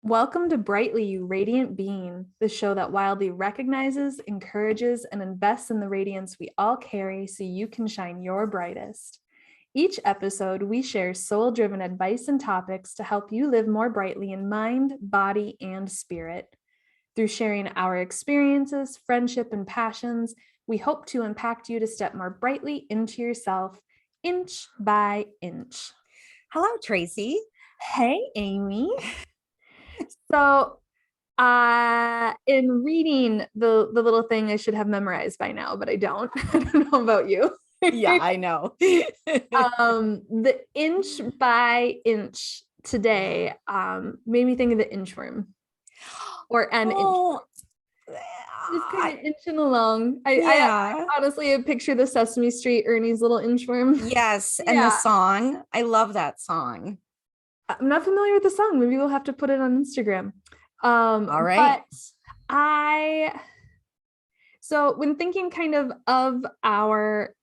Welcome to Brightly, You Radiant Being, the show that wildly recognizes, encourages, and invests in the radiance we all carry so you can shine your brightest. Each episode, we share soul-driven advice and topics to help you live more brightly in mind, body, and spirit. Through sharing our experiences, friendship, and passions, we hope to impact you to step more brightly into yourself, inch by inch. Hello, Tracy. Hey, Amy. So, in reading the little thing I should have memorized by now, but I don't. I don't know about you. Yeah, I know. The inch by inch today made me think of the inchworm or an inchworm. Just kind of inching along. I honestly picture the Sesame Street Ernie's little inchworm. Yes, and the song. I love that song. I'm not familiar with the song. Maybe we'll have to put it on Instagram. All right. But so when thinking kind of our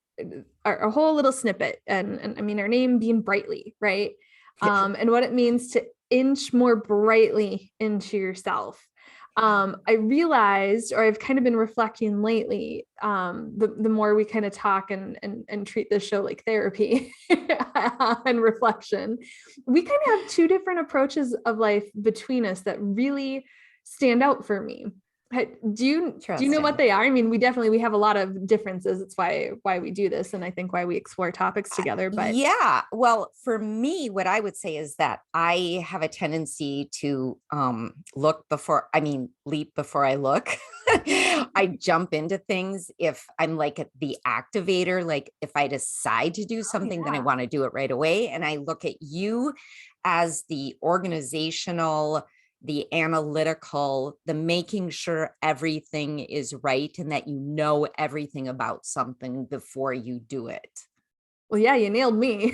whole little snippet, and I mean our name being Brightly, right? And what it means to inch more brightly into yourself. I realized, or I've kind of been reflecting lately, the more we kind of talk and treat this show like therapy and reflection, we kind of have two different approaches of life between us that really stand out for me. Do you know what they are? I mean, we have a lot of differences. It's why we do this, and I think why we explore topics together. But yeah, well, for me, what I would say is that I have a tendency to leap before I look. I jump into things if I'm like the activator. Like if I decide to do something, then I want to do it right away. And I look at you as the organizational, the analytical, the making sure everything is right and that you know everything about something before you do it. Well, yeah, you nailed me.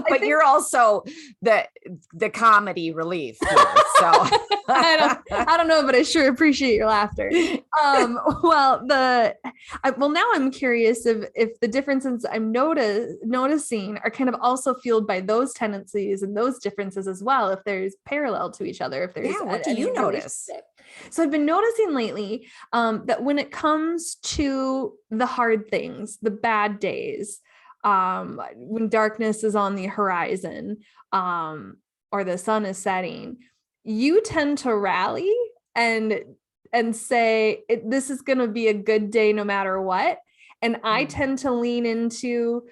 But you're also the comedy relief here, so I don't know, but I sure appreciate your laughter. Well, now I'm curious if the differences I'm noticing are kind of also fueled by those tendencies and those differences as well. If there's parallel to each other, if there's what do you notice? So I've been noticing lately that when it comes to the hard things, the bad days, when darkness is on the horizon, or the sun is setting, you tend to rally and say this is going to be a good day no matter what. And I tend to lean into,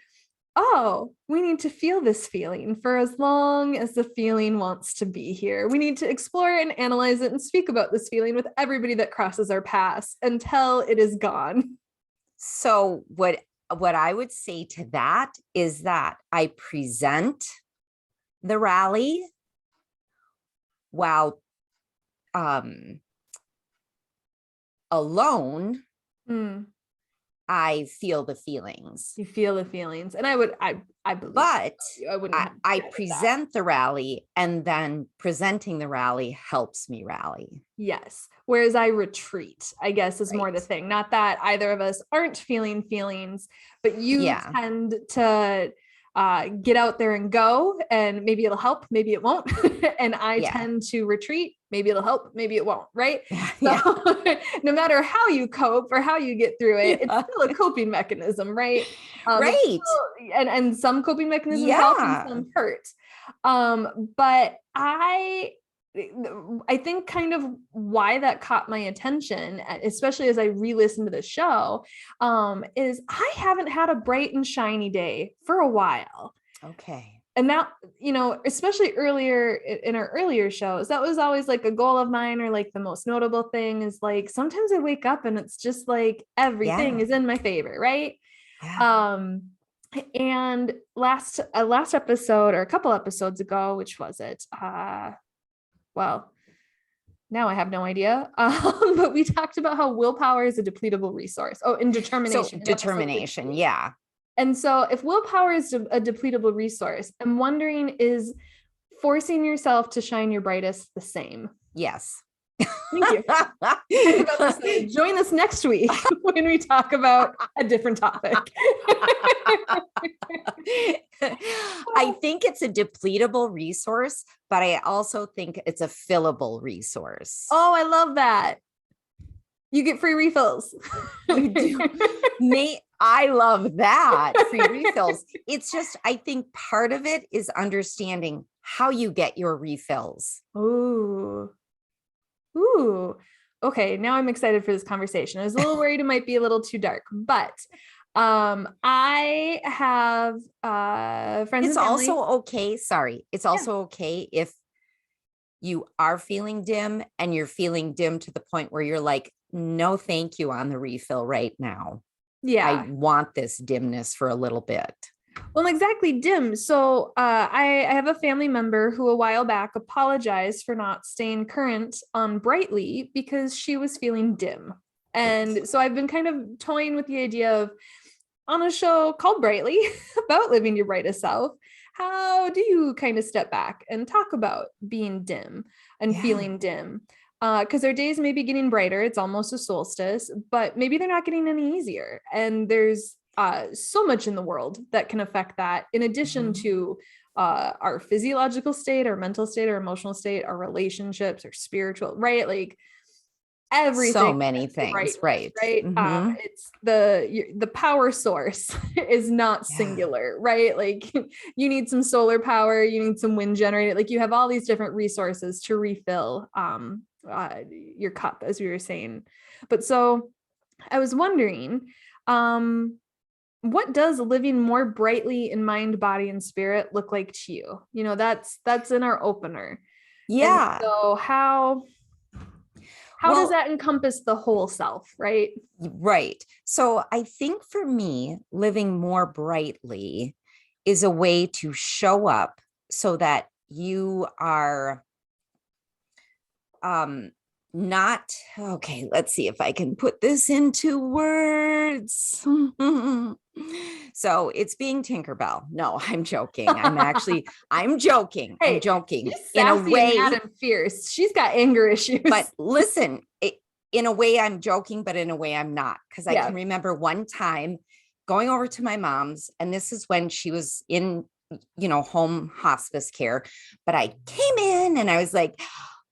oh, we need to feel this feeling for as long as the feeling wants to be here. We need to explore and analyze it and speak about this feeling with everybody that crosses our paths until it is gone. So what I would say to that is that I present the rally while alone. I feel the feelings. You feel the feelings. And I believe, but I present the rally, and then presenting the rally helps me rally. Yes. Whereas I retreat, I guess, is more the thing. Not that either of us aren't feeling feelings, but you tend to get out there and go, and maybe it'll help, maybe it won't. And I tend to retreat. Maybe it'll help, maybe it won't. Right. So no matter how you cope or how you get through it, it's still a coping mechanism. Right. Right. And some coping mechanisms help and some hurt. But I think kind of why that caught my attention, especially as I re-listened to the show, is I haven't had a bright and shiny day for a while. Okay. And now, especially earlier in our earlier shows, that was always like a goal of mine, or like the most notable thing is like, sometimes I wake up and it's just like everything is in my favor. Right. Yeah. And last episode, or a couple episodes ago, which was it? Well, now I have no idea. But we talked about how willpower is a depletable resource. Oh, and determination. So determination. Yeah. And so if willpower is a depletable resource, I'm wondering, is forcing yourself to shine your brightest the same? Yes. Thank you. Join us next week when we talk about a different topic. I think it's a depletable resource, but I also think it's a fillable resource. Oh, I love that. You get free refills. You do. I love that. Free refills. It's just, I think part of it is understanding how you get your refills. Ooh. Ooh. Okay, now I'm excited for this conversation. I was a little worried it might be a little too dark, but I have friends It's and family. also okay. Sorry. It's also okay if you are feeling dim and you're feeling dim to the point where you're like, no, thank you on the refill right now. Yeah. I want this dimness for a little bit. Well, exactly, dim. So I have a family member who a while back apologized for not staying current on Brightly because she was feeling dim. And so I've been kind of toying with the idea of, on a show called Brightly about living your brightest self, how do you kind of step back and talk about being dim and feeling dim? Because our days may be getting brighter. It's almost a solstice, but maybe they're not getting any easier. And there's so much in the world that can affect that, in addition to our physiological state, our mental state, our emotional state, our relationships, our spiritual, right? Like everything. So many things, right? Mm-hmm. It's the power source is not singular, right? Like you need some solar power, you need some wind generated, like you have all these different resources to refill your cup, as we were saying. But so I was wondering, what does living more brightly in mind, body, and spirit look like to you? You know, that's in our opener. Yeah. And so how does that encompass the whole self, right? Right. So I think for me, living more brightly is a way to show up so that you are not okay. Let's see if I can put this into words. So it's being Tinkerbell. No, I'm joking. I'm joking. Hey, I'm joking in a way. And fierce. She's got anger issues. But listen, in a way I'm joking, but in a way I'm not, because I can remember one time going over to my mom's, and this is when she was in, home hospice care, but I came in and I was like,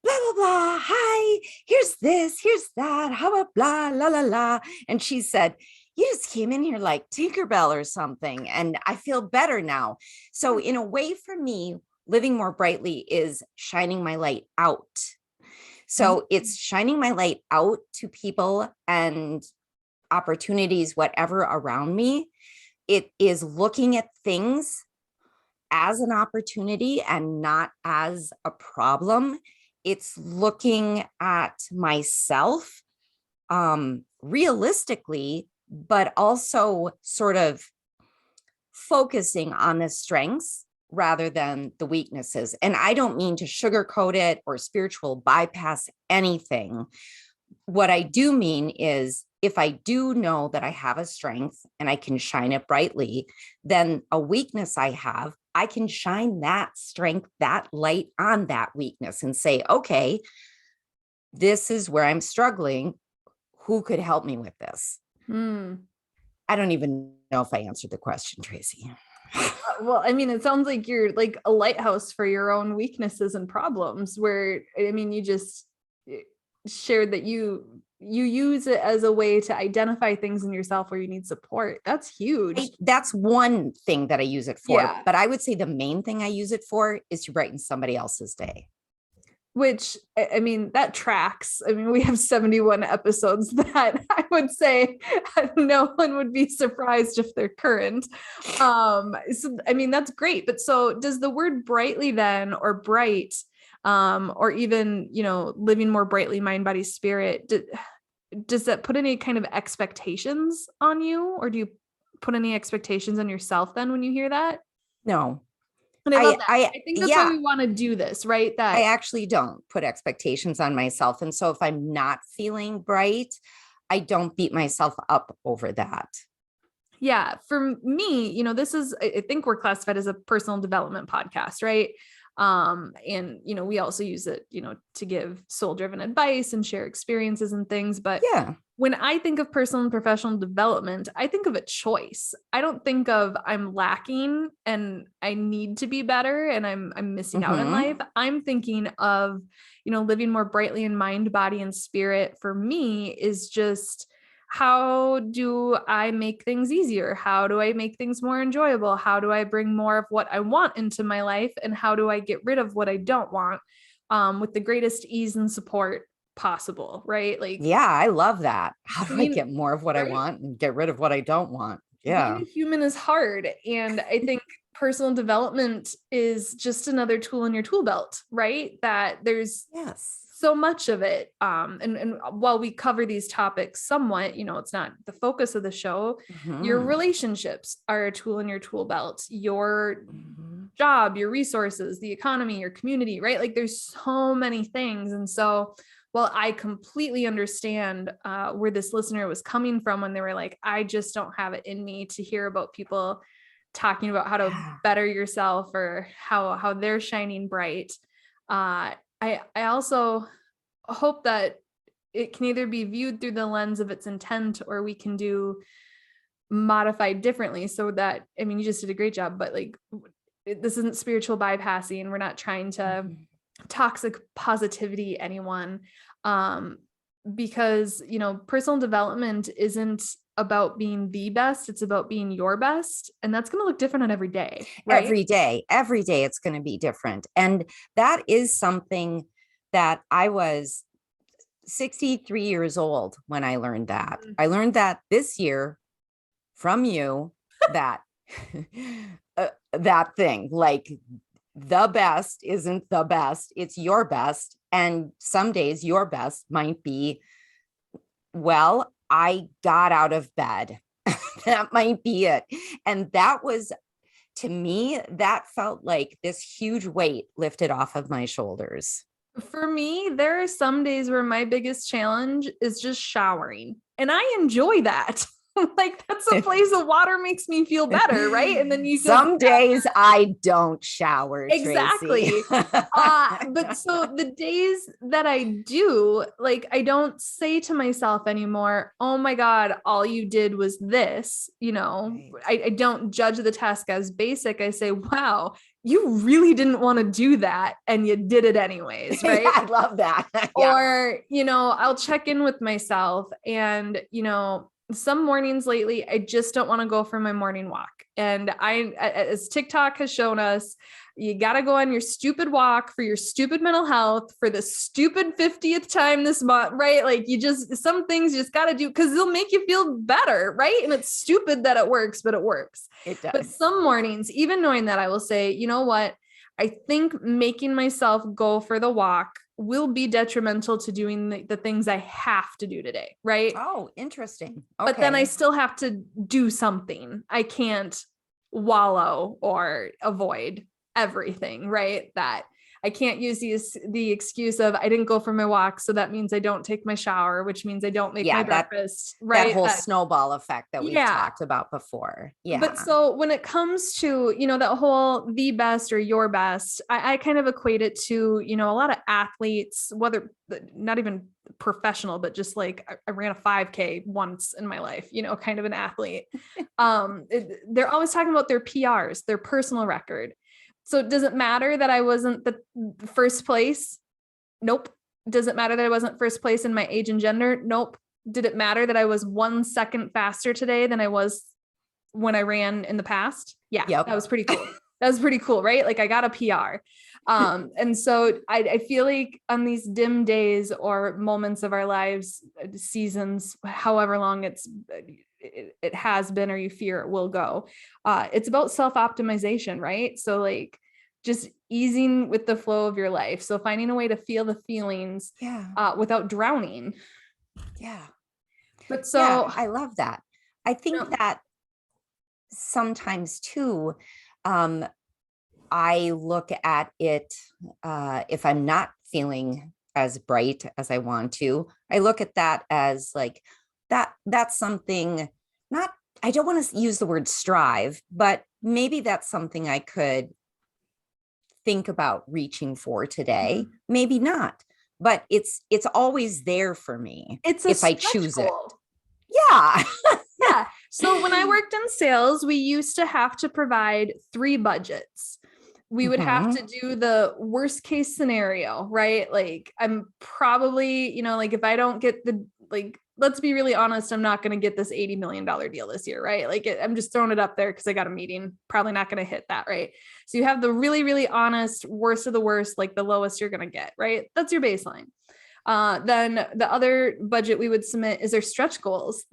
blah, blah, blah. Hi, here's this, here's that. How about blah, la, la, la. And she said, you just came in here like Tinkerbell or something. And I feel better now. So in a way for me, living more brightly is shining my light out. So it's shining my light out to people and opportunities, whatever around me. It is looking at things as an opportunity and not as a problem. It's looking at myself realistically, but also sort of focusing on the strengths rather than the weaknesses. And I don't mean to sugarcoat it or spiritual bypass anything. What I do mean is if I do know that I have a strength and I can shine it brightly, then a weakness I have, I can shine that strength, that light on that weakness and say, okay, this is where I'm struggling. Who could help me with this? I don't even know if I answered the question, Tracy. Well, I mean, it sounds like you're like a lighthouse for your own weaknesses and problems, where, I mean, you just shared that you use it as a way to identify things in yourself where you need support. That's huge. That's one thing that I use it for. Yeah. But I would say the main thing I use it for is to brighten somebody else's day. Which, I mean, that tracks. I mean, we have 71 episodes that I would say no one would be surprised if they're current. So, I mean, that's great. But so does the word brightly then, or bright, or even, living more brightly, mind, body, spirit, does that put any kind of expectations on you? Or do you put any expectations on yourself then when you hear that? No. And I love that. I think that's why we want to do this, right? That I actually don't put expectations on myself. And so if I'm not feeling bright, I don't beat myself up over that. Yeah. For me, this is, I think we're classified as a personal development podcast, right? And, we also use it, to give soul-driven advice and share experiences and things. But when I think of personal and professional development, I think of a choice. I don't think of I'm lacking and I need to be better and I'm missing out in life. I'm thinking of, living more brightly in mind, body, and spirit for me is just, how do I make things easier? How do I make things more enjoyable? How do I bring more of what I want into my life? And how do I get rid of what I don't want with the greatest ease and support possible, right? Like, yeah, I love that. How do I get more of what I right? want and get rid of what I don't want? Yeah. Being a human is hard. And I think personal development is just another tool in your tool belt, right? That there's so much of it. And while we cover these topics somewhat, it's not the focus of the show. Your relationships are a tool in your tool belt, your job, your resources, the economy, your community, right? Like there's so many things. And so while I completely understand where this listener was coming from when they were like, I just don't have it in me to hear about people talking about how to better yourself or how they're shining bright. I also hope that it can either be viewed through the lens of its intent, or we can do modified differently so that, you just did a great job, but like, this isn't spiritual bypassing. We're not trying to toxic positivity anyone, because, personal development isn't about being the best. It's about being your best. And that's going to look different on every day, right? Every day it's going to be different. And that is something that I was 63 years old when I learned that. I learned that this year from you, that that thing, like, the best isn't the best, it's your best. And some days your best might be, well, I got out of bed. That might be it. And that was, to me, that felt like this huge weight lifted off of my shoulders. For me, there are some days where my biggest challenge is just showering, and I enjoy that. Like, that's a place of water makes me feel better, right? And then you feel some days I don't shower. Exactly. But so the days that I do, like, I don't say to myself anymore, oh my God, all you did was this, right. I don't judge the task as basic. I say, wow, you really didn't want to do that and you did it anyways, right? Yeah, I love that. Or, I'll check in with myself and, some mornings lately, I just don't want to go for my morning walk. And as TikTok has shown us, you got to go on your stupid walk for your stupid mental health for the stupid 50th time this month, right? Like, some things you just got to do because they'll make you feel better, right? And it's stupid that it works, but it works. It does. But some mornings, even knowing that, I will say, you know what? I think making myself go for the walk will be detrimental to doing the things I have to do today, right? Oh, interesting. Okay. But then I still have to do something. I can't wallow or avoid everything, right? That I can't use the excuse of I didn't go for my walk, so that means I don't take my shower, which means I don't make my breakfast, right? That whole snowball effect that we've talked about before. Yeah. But so when it comes to, that whole the best or your best, I kind of equate it to, a lot of athletes, whether not even professional, but just like I ran a 5K once in my life, kind of an athlete. They're always talking about their PRs, their personal record. So does it matter that I wasn't the first place? Nope. Does it matter that I wasn't first place in my age and gender? Nope. Did it matter that I was 1 second faster today than I was when I ran in the past? Yeah, That was pretty cool. That was pretty cool, right? Like, I got a PR. And so I feel like on these dim days or moments of our lives, seasons, however long it has been or you fear it will go, it's about self-optimization, right? So like just easing with the flow of your life. So finding a way to feel the feelings without drowning. Yeah. But so I love that. I think that sometimes too, I look at it, if I'm not feeling as bright as I want to, I look at that as like, that's something, not, I don't want to use the word strive, but maybe that's something I could think about reaching for today. Maybe not. but it's always there for me It's a if I stretch choose it. goal. Yeah. Yeah. So when I worked in sales, we used to have to provide 3 budgets. We would have to do the worst case scenario, right? Like I'm probably, like if I don't get let's be really honest, I'm not going to get this $80 million deal this year, right? Like I'm just throwing it up there because I got a meeting, probably not going to hit that, right? So you have the really, really honest, worst of the worst, like the lowest you're going to get, right? That's your baseline. Then the other budget we would submit is our stretch goals,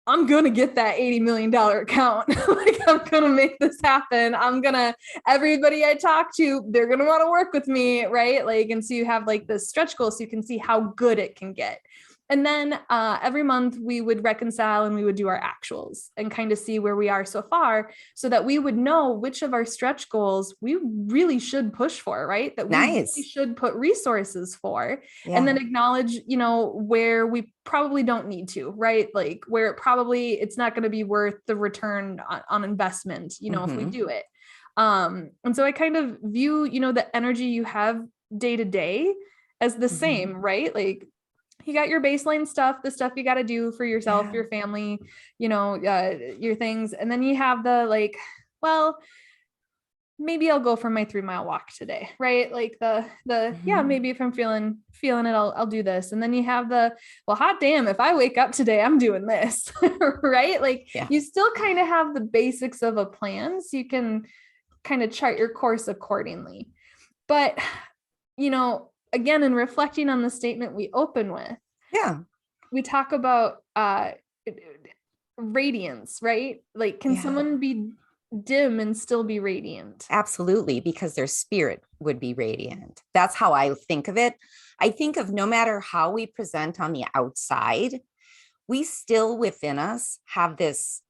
I'm going to get that $80 million account. Like I'm going to make this happen. Everybody I talk to, they're going to want to work with me. Right. And so you have this stretch goal so you can see how good it can get. And then every month we would reconcile and we would do our actuals and kind of see where we are so far so that we would know which of our stretch goals we really should push for, right? That we really should put resources for, and then acknowledge, where we probably don't need to, right? Like where it's not going to be worth the return on investment, if we do it. And so I kind of view, the energy you have day to day as the same, right? Like you got your baseline stuff, the stuff you got to do for yourself, your family, your things. And then you have the maybe I'll go for my 3-mile walk today, right? Like maybe if I'm feeling it, I'll do this. And then you have hot damn, if I wake up today, I'm doing this, right? Like you still kind of have the basics of a plan so you can kind of chart your course accordingly. But, again, in reflecting on the statement we open with, we talk about radiance, right? Like, can someone be dim and still be radiant? Absolutely, because their spirit would be radiant. That's how I think of it. I think of no matter how we present on the outside, we still within us have this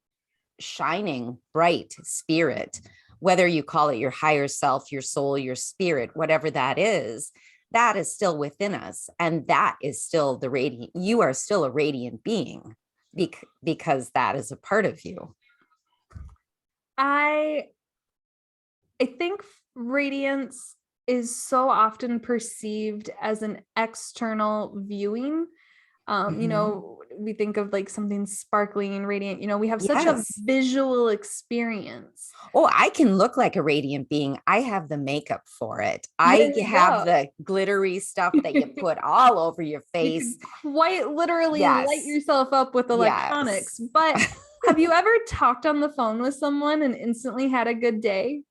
shining, bright spirit, whether you call it your higher self, your soul, your spirit, whatever that is still within us. And that is still the radiant. You are still a radiant being because that is a part of you. I think radiance is so often perceived as an external viewing. We think of something sparkling and radiant, we have such a visual experience. Oh, I can look like a radiant being. I have the makeup for it. I have the glittery stuff that you put all over your face. You quite literally light yourself up with electronics. But have you ever talked on the phone with someone and instantly had a good day?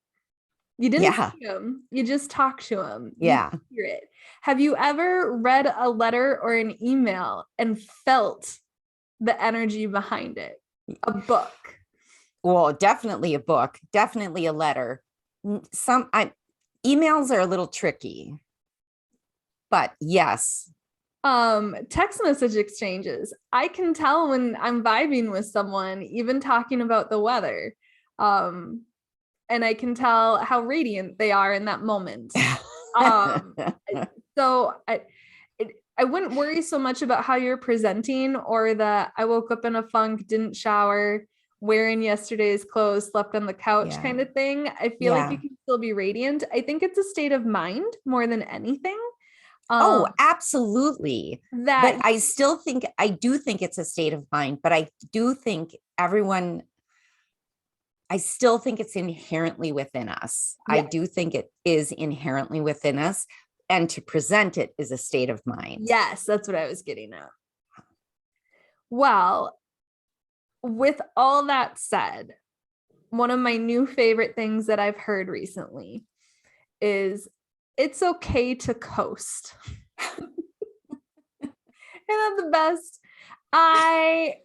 You didn't see them. You just talked to them. Yeah. You hear it. Have you ever read a letter or an email and felt the energy behind it? A book? Well, definitely a book, definitely a letter. Emails are a little tricky, but yes. Text message exchanges. I can tell when I'm vibing with someone, even talking about the weather. And I can tell how radiant they are in that moment. So I wouldn't worry so much about how you're presenting or that I woke up in a funk, didn't shower, wearing yesterday's clothes, slept on the couch kind of thing. I feel like you can still be radiant. I think it's a state of mind more than anything. Oh, absolutely. But I do think it's a state of mind, but I do think I still think it's inherently within us. I do think it is inherently within us. And to present it is a state of mind. Yes, that's what I was getting at. Well, with all that said, one of my new favorite things that I've heard recently is it's okay to coast. Isn't that the best? I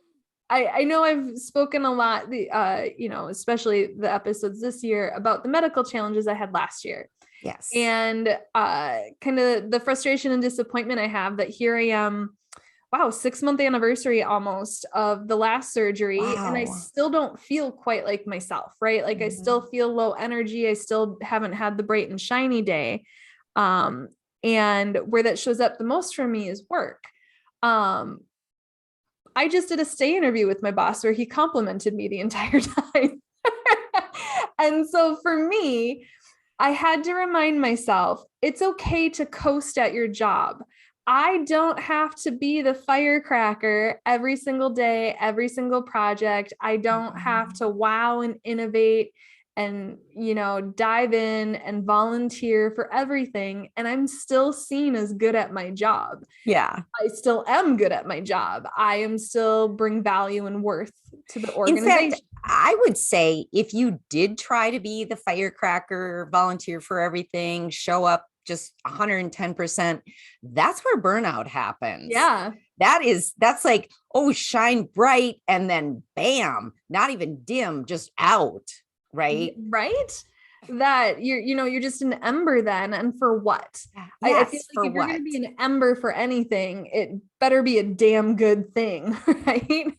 know I've spoken a lot, especially the episodes this year about the medical challenges I had last year. Yes. And kind of the frustration and disappointment I have that here I am, 6-month anniversary almost of the last surgery. And I still don't feel quite like myself, right? Like I still feel low energy. I still haven't had the bright and shiny day. And where that shows up the most for me is work. I just did a stay interview with my boss where he complimented me the entire time. And so for me, I had to remind myself, it's okay to coast at your job. I don't have to be the firecracker every single day, every single project. I don't have to wow and innovate and, dive in and volunteer for everything. And I'm still seen as good at my job. Yeah. I still am good at my job. I am still bring value and worth to the In organization. fact, I would say if you did try to be the firecracker, volunteer for everything, show up just 110%, that's where burnout happens. Yeah. That's like, oh, shine bright and then bam, not even dim, just out. Right. Right. That you're just an ember then. And for what? I feel Yes, like for if you're what? going to be an ember for anything, it better be a damn good thing. Right.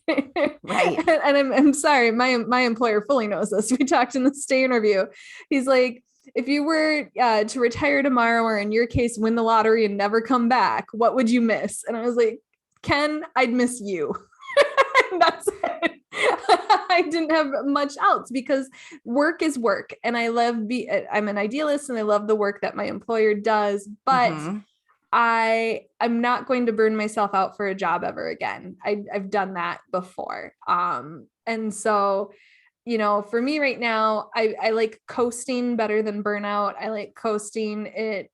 Right. And I'm sorry, my employer fully knows this. We talked in the stay interview. He's like, if you were to retire tomorrow, or in your case, win the lottery and never come back, what would you miss? And I was like, Ken, I'd miss you. That's it. I didn't have much else because work is work. And I'm an idealist and I love the work that my employer does, but I'm not going to burn myself out for a job ever again. I've done that before. And so, for me right now, I like coasting better than burnout. I like coasting.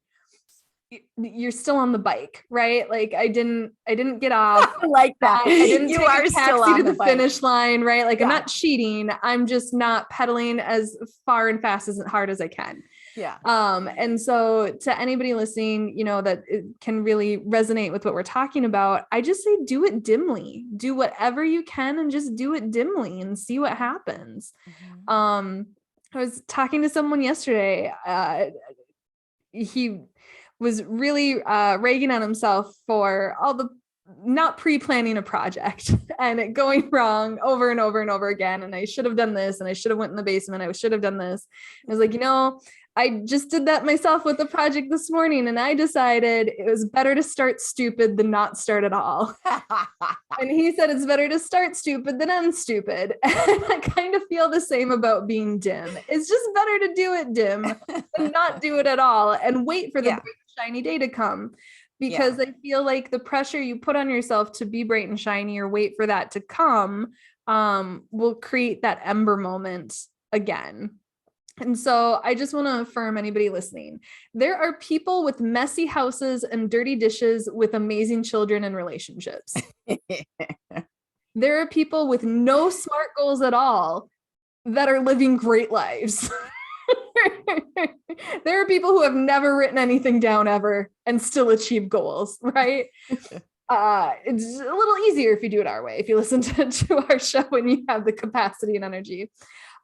You're still on the bike, right? Like I didn't get off. I like that. I didn't You take are a still taxi on to the the bike. finish line, right? Like I'm Yeah. not cheating. I'm just not pedaling as far and fast as hard as I can. Yeah. And so to anybody listening, that it can really resonate with what we're talking about, I just say, do it dimly, do whatever you can and just do it dimly and see what happens. I was talking to someone yesterday. He was really ragging on himself for all the not pre-planning a project and it going wrong over and over and over again. And I should have done this and I should have went in the basement. I should have done this. I was like, I just did that myself with the project this morning. And I decided it was better to start stupid than not start at all. And he said, it's better to start stupid than end stupid. And I kind of feel the same about being dim. It's just better to do it dim than not do it at all and wait for the bright, shiny day to come. Because I feel like the pressure you put on yourself to be bright and shiny or wait for that to come will create that ember moment again. And so I just want to affirm anybody listening. There are people with messy houses and dirty dishes with amazing children and relationships. There are people with no SMART goals at all that are living great lives. There are people who have never written anything down ever and still achieve goals, right? It's a little easier if you do it our way, if you listen to our show and you have the capacity and energy.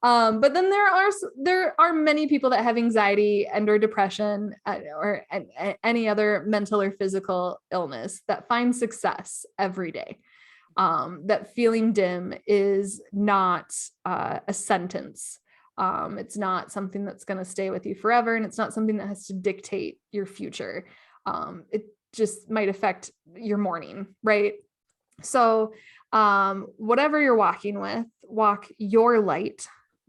But then there are many people that have anxiety and or depression or any other mental or physical illness that find success every day. That feeling dim is not a sentence. It's not something that's going to stay with you forever. And it's not something that has to dictate your future. It just might affect your morning, right? So whatever you're walking with, walk your light.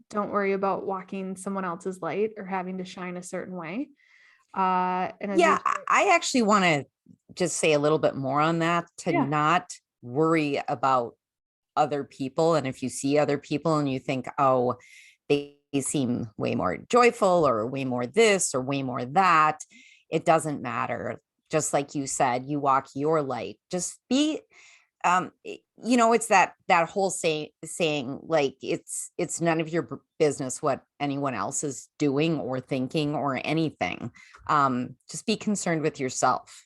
Don't worry about walking someone else's light or having to shine a certain way. I actually want to just say a little bit more on that, not worry about other people. And if you see other people and you think, oh, they seem way more joyful or way more this or way more that, it doesn't matter. Just like you said, you walk your light. Just be it's that whole saying like it's none of your business what anyone else is doing or thinking or anything. Just be concerned with yourself.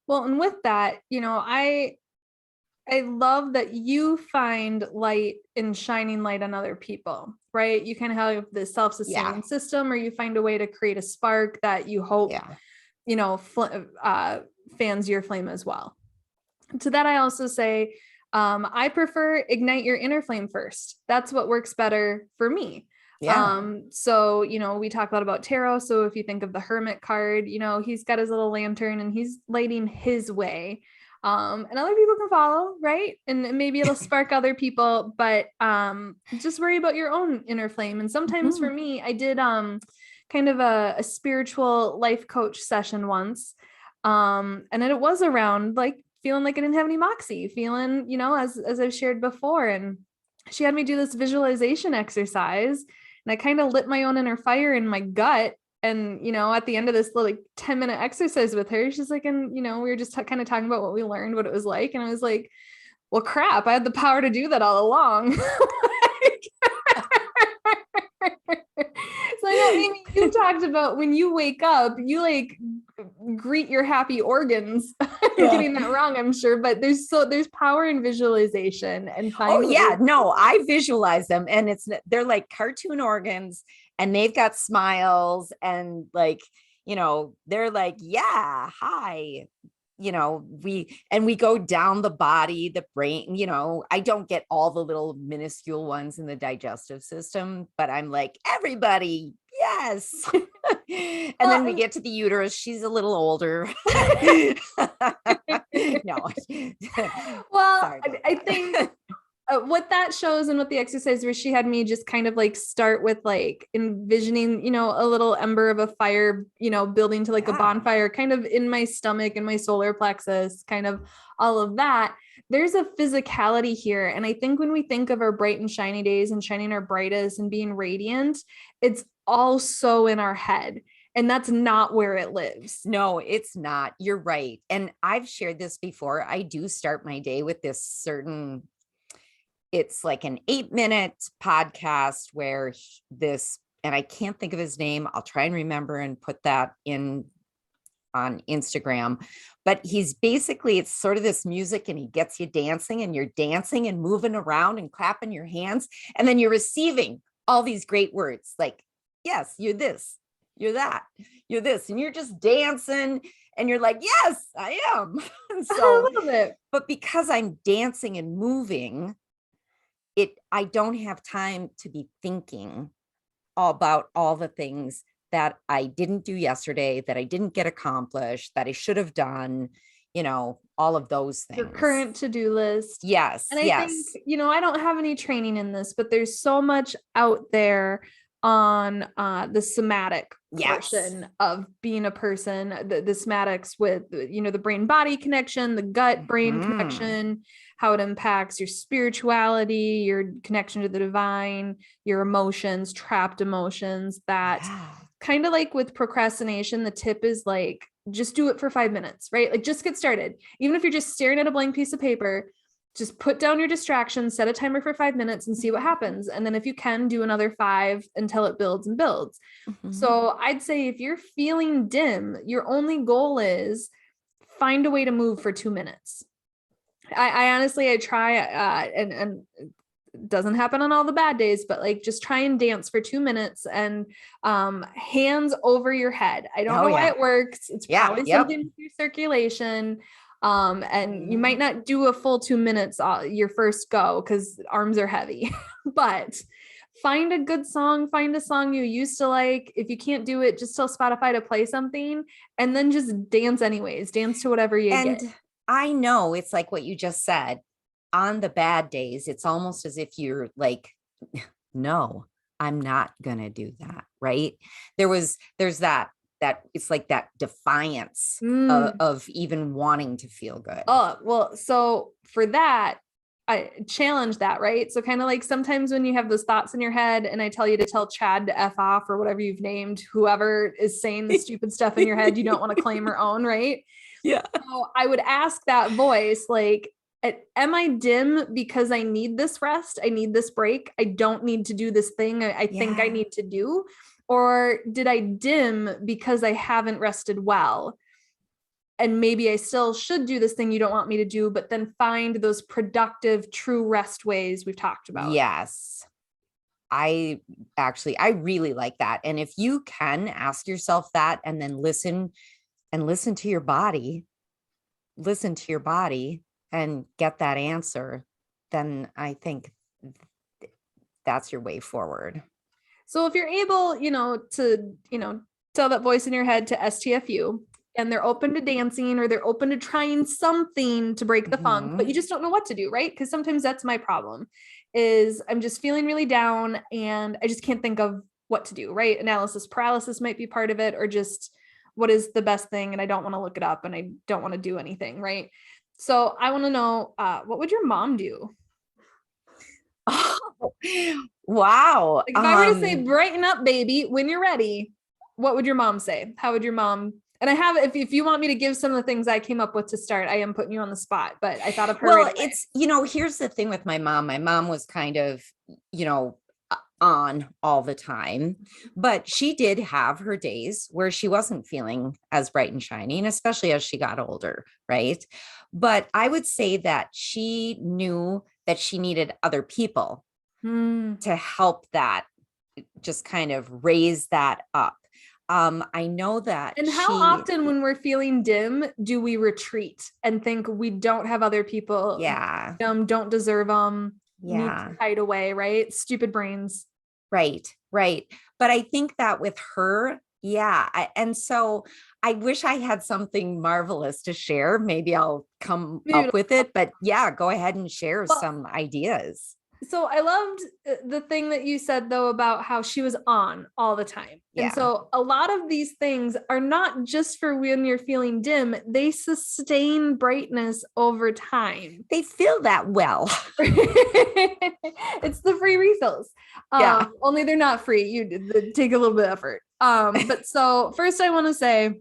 Well, and with that, I love that you find light in shining light on other people, right? You kind of have this self-sustaining system, or you find a way to create a spark that you hope, fans your flame as well. To that, I also say, I prefer ignite your inner flame first. That's what works better for me. So, we talk a lot about tarot. So if you think of the Hermit card, he's got his little lantern and he's lighting his way. And other people can follow, right? And maybe it'll spark other people, but just worry about your own inner flame. And sometimes for me, I did kind of a spiritual life coach session once. And then it was around like feeling like I didn't have any moxie, feeling, as I've shared before. And she had me do this visualization exercise, and I kind of lit my own inner fire in my gut. And, at the end of this little like 10-minute exercise with her, she's like, and, we were just kind of talking about what we learned, what it was like. And I was like, well, crap, I had the power to do that all along. So I know, Amy, you talked about when you wake up, you like greet your happy organs. I'm getting that wrong, I'm sure, but there's power in visualization and I visualize them, and they're like cartoon organs, and they've got smiles, and like, they're like, yeah, hi. We go down the body, the brain, I don't get all the little minuscule ones in the digestive system, but I'm like, everybody, yes. And then we get to the uterus. She's a little older. No. Well, I think what that shows, and what the exercise where she had me just kind of like start with like envisioning, a little ember of a fire, building to like a bonfire kind of in my stomach and my solar plexus, kind of all of that. There's a physicality here. And I think when we think of our bright and shiny days and shining our brightest and being radiant, it's also in our head. And that's not where it lives. No, it's not. You're right. And I've shared this before. I do start my day with this certain, it's like an 8-minute podcast where and I can't think of his name. I'll try and remember and put that in on Instagram, but it's sort of this music, and he gets you dancing, and you're dancing and moving around and clapping your hands. And then you're receiving all these great words like, yes, you're this, you're that, you're this, and you're just dancing. And you're like, yes, I am. So, I love it. But because I'm dancing and moving, I don't have time to be thinking about all the things that I didn't do yesterday, that I didn't get accomplished, that I should have done, all of those things. Your current to-do list. Yes. And I think, I don't have any training in this, but there's so much out there on the somatic portion of being a person, the somatics with, the brain body connection, the gut brain connection, how it impacts your spirituality, your connection to the divine, your emotions, trapped emotions. That kind of like with procrastination, the tip is like, just do it for 5 minutes, right? Like just get started. Even if you're just staring at a blank piece of paper, just put down your distractions, set a timer for 5 minutes and see what happens. And then if you can, do another 5 until it builds and builds. So I'd say if you're feeling dim, your only goal is find a way to move for 2 minutes. I honestly, I try and it doesn't happen on all the bad days, but like just try and dance for 2 minutes and hands over your head. I don't know why it works. It's probably something with your circulation. And you might not do a full 2 minutes your first go because arms are heavy, but find a good song, find a song you used to like. If you can't do it, just tell Spotify to play something and then just dance anyways, dance to whatever you get. I know it's like what you just said. On the bad days, it's almost as if you're like, no, I'm not going to do that. Right. There's that it's like that defiance of even wanting to feel good. Oh, well, so for that, I challenge that, right? So kind of like sometimes when you have those thoughts in your head and I tell you to tell Chad to F off or whatever you've named, whoever is saying the stupid stuff in your head, you don't want to claim or own, right? Yeah. So I would ask that voice, like, am I dim because I need this rest? I need this break. I don't need to do this thing I think I need to do. Or did I dim because I haven't rested well? And maybe I still should do this thing you don't want me to do, but then find those productive, true rest ways we've talked about. Yes. I really like that. And if you can ask yourself that and then listen to your body, and get that answer, then I think that's your way forward. So if you're able, to, tell that voice in your head to STFU, and they're open to dancing or they're open to trying something to break the funk, but you just don't know what to do, right? Because sometimes that's my problem is I'm just feeling really down and I just can't think of what to do, right? Analysis paralysis might be part of it, or just what is the best thing, and I don't want to look it up and I don't want to do anything, right? So I want to know, what would your mom do? Oh, wow. Like if I were to say brighten up, baby, when you're ready, what would your mom say? How would your mom? And I have, if you want me to give some of the things I came up with to start, I am putting you on the spot, but I thought of her. Well, right away. it's, here's the thing with my mom. My mom was kind of, on all the time, but she did have her days where she wasn't feeling as bright and shiny, and especially as she got older, right? But I would say that she knew that she needed other people to help that, just kind of raise that up. I know that. And how often when we're feeling dim, do we retreat and think we don't have other people? Yeah. Don't deserve them. Yeah. Need to hide away, right? Stupid brains. Right. But I think that with her, yeah. And so I wish I had something marvelous to share. Maybe I'll come up with it, but yeah, go ahead and share some ideas. So I loved the thing that you said though, about how she was on all the time. Yeah. And so a lot of these things are not just for when you're feeling dim, they sustain brightness over time. They feel that well. It's the free refills. Yeah. Only they're not free. You take a little bit of effort. But so first I want to say,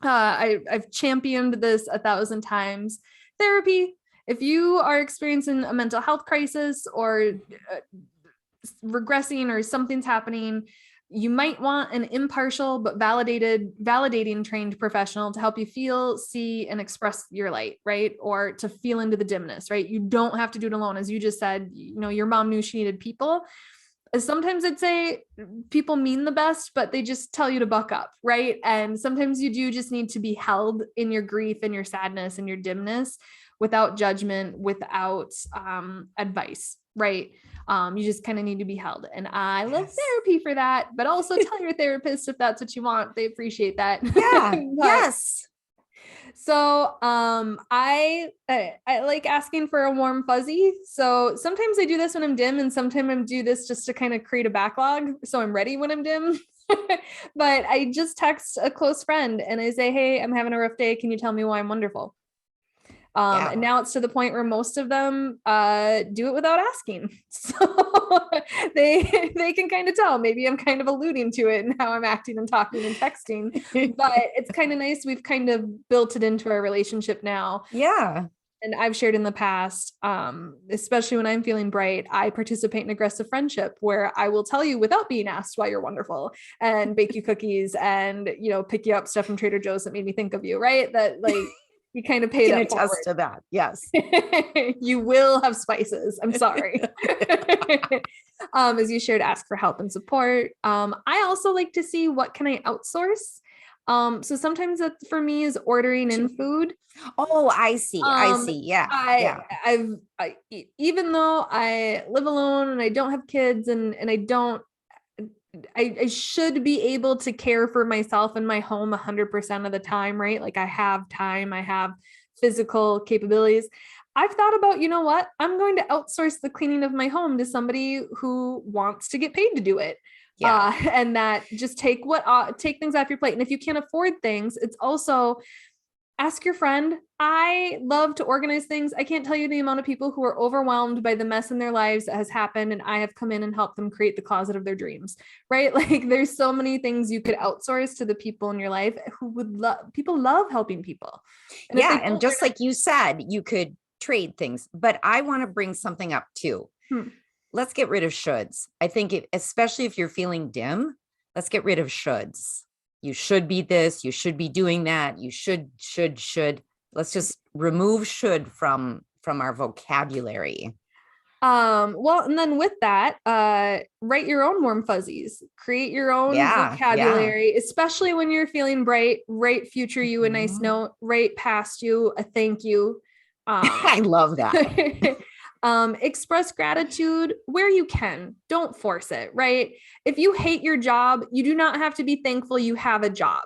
I've championed this 1,000 times. Therapy. If you are experiencing a mental health crisis or regressing or something's happening, you might want an impartial but validating trained professional to help you feel, see, and express your light, right? Or to feel into the dimness, right? You don't have to do it alone. As you just said, your mom knew she needed people. Sometimes I'd say people mean the best, but they just tell you to buck up, right? And sometimes you do just need to be held in your grief and your sadness and your dimness without judgment, without advice, right? You just kind of need to be held. And I love therapy for that, but also tell your therapist if that's what you want. They appreciate that. Yeah. Yes. So I like asking for a warm fuzzy. So sometimes I do this when I'm dim, and sometimes I do this just to kind of create a backlog so I'm ready when I'm dim. But I just text a close friend and I say, hey, I'm having a rough day. Can you tell me why I'm wonderful? And now it's to the point where most of them do it without asking. So they can kind of tell, maybe I'm kind of alluding to it and how I'm acting and talking and texting, but it's kind of nice. We've kind of built it into our relationship now. Yeah. And I've shared in the past, especially when I'm feeling bright, I participate in aggressive friendship where I will tell you without being asked why you're wonderful, and bake you cookies and, pick you up stuff from Trader Joe's that made me think of you, right? That like, you kind of pay that attest forward. to that. Yes. You will have spices. I'm sorry. As you shared, ask for help and support. I also like to see what can I outsource. So sometimes that for me is ordering in food. Oh, I see. Yeah. Even though I live alone and I don't have kids and I should be able to care for myself in my home 100% of the time, right? Like I have time, I have physical capabilities. I've thought about, you know what? I'm going to outsource the cleaning of my home to somebody who wants to get paid to do it. Yeah. And that just take things off your plate. And if you can't afford things, it's also ask your friend. I love to organize things. I can't tell you the amount of people who are overwhelmed by the mess in their lives that has happened. And I have come in and helped them create the closet of their dreams, right? Like there's so many things you could outsource to the people in your life who people love helping people. And and just like you said, you could trade things, but I want to bring something up too. Let's get rid of shoulds. I think especially if you're feeling dim, let's get rid of shoulds. You should be this, you should be doing that. You should. Let's just remove should from our vocabulary. Well, and then with that, write your own warm fuzzies, create your own vocabulary, especially when you're feeling bright, write future you a nice note, write past you a thank you. I love that. Express gratitude where you can. Don't force it, right? If you hate your job, you do not have to be thankful you have a job.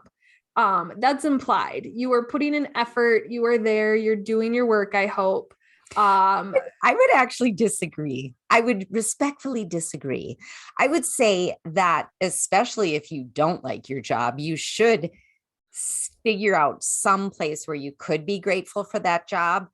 That's implied. You are putting in effort. You are there. You're doing your work, I hope. I would actually disagree. I would respectfully disagree. I would say that, especially if you don't like your job, you should figure out some place where you could be grateful for that job,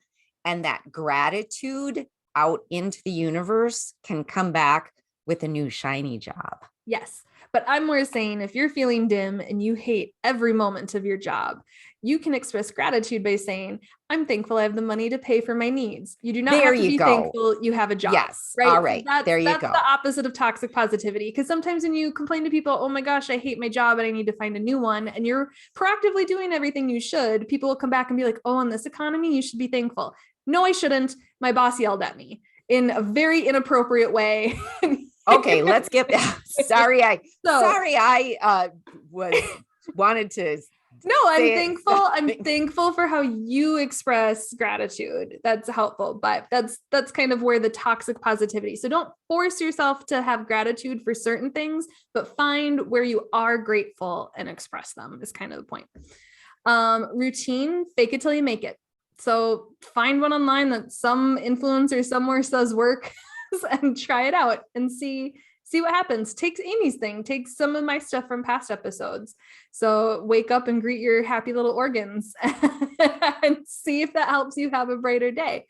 and that gratitude out into the universe can come back with a new shiny job. Yes. But I'm more saying if you're feeling dim and you hate every moment of your job, you can express gratitude by saying, I'm thankful I have the money to pay for my needs. You do not There have to you be go. thankful you have a job. Yes. Right. All right. There you that's go. the opposite of toxic positivity. Because sometimes when you complain to people, oh my gosh, I hate my job and I need to find a new one, and you're proactively doing everything you should, people will come back and be like, oh, in this economy, you should be thankful. No, I shouldn't. My boss yelled at me in a very inappropriate way. Okay, let's get sorry. I was wanted to. No, I'm thankful for how you express gratitude. That's helpful, but that's kind of where the toxic positivity. So don't force yourself to have gratitude for certain things, but find where you are grateful and express them is kind of the point. Routine, fake it till you make it. So find one online that some influencer somewhere says works and try it out and see what happens. Take Amy's thing, take some of my stuff from past episodes. So wake up and greet your happy little organs and see if that helps you have a brighter day.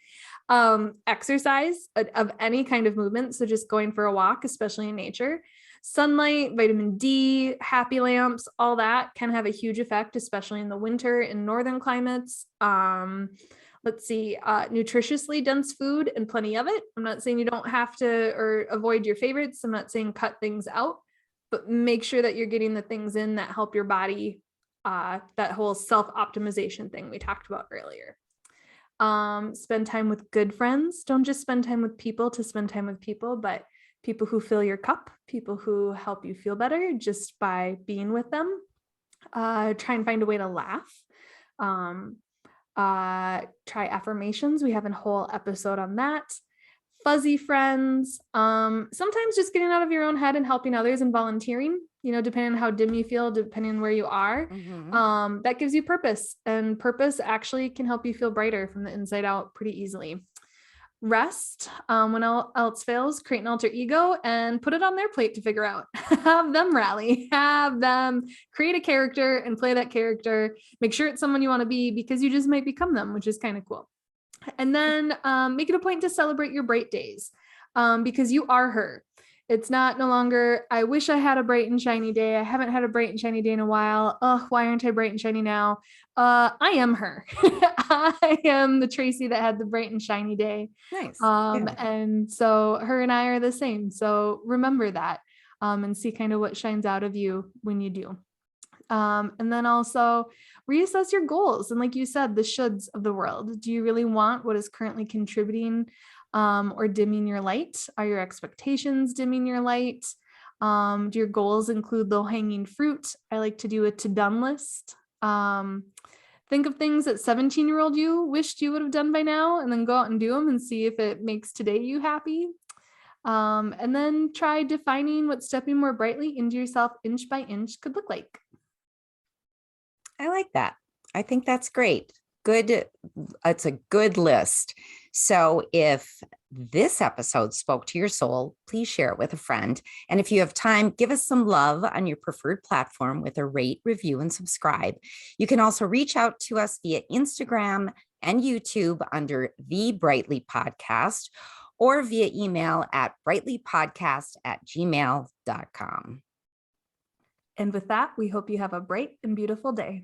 Exercise of any kind of movement. So just going for a walk, especially in nature. Sunlight, vitamin D, happy lamps, all that can have a huge effect, especially in the winter in northern climates. Let's see, nutritiously dense food and plenty of it. I'm not saying you don't have to or avoid your favorites. I'm not saying cut things out, but make sure that you're getting the things in that help your body, that whole self-optimization thing we talked about earlier. Spend time with good friends. Don't just spend time with people to spend time with people, but people who fill your cup, people who help you feel better just by being with them. Try and find a way to laugh. Try affirmations. We have a whole episode on that. Fuzzy friends. Sometimes just getting out of your own head and helping others and volunteering, depending on how dim you feel, depending on where you are, that gives you purpose, and purpose actually can help you feel brighter from the inside out pretty easily. Rest, when all else fails, create an alter ego and put it on their plate to figure out. Have them rally, have them create a character and play that character. Make sure it's someone you want to be, because you just might become them, which is kind of cool. And then make it a point to celebrate your bright days, because you are her. It's not no longer, I wish I had a bright and shiny day. I haven't had a bright and shiny day in a while. Oh, why aren't I bright and shiny now? I am her. I am the Tracy that had the bright and shiny day. Nice. And so her and I are the same. So remember that, and see kind of what shines out of you when you do. And then also reassess your goals. And like you said, the shoulds of the world. Do you really want what is currently contributing or dimming your light? Are your expectations dimming your light? Do your goals include low-hanging fruit? I like to do a to-done list. Think of things that 17-year-old you wished you would have done by now, and then go out and do them and see if it makes today you happy. And then try defining what stepping more brightly into yourself inch by inch could look like. I like that. I think that's great. Good. It's a good list. So if this episode spoke to your soul, please share it with a friend. And if you have time, give us some love on your preferred platform with a rate, review, and subscribe. You can also reach out to us via Instagram and YouTube under The Brightly Podcast, or via email at brightlypodcast@gmail.com. And with that, we hope you have a bright and beautiful day.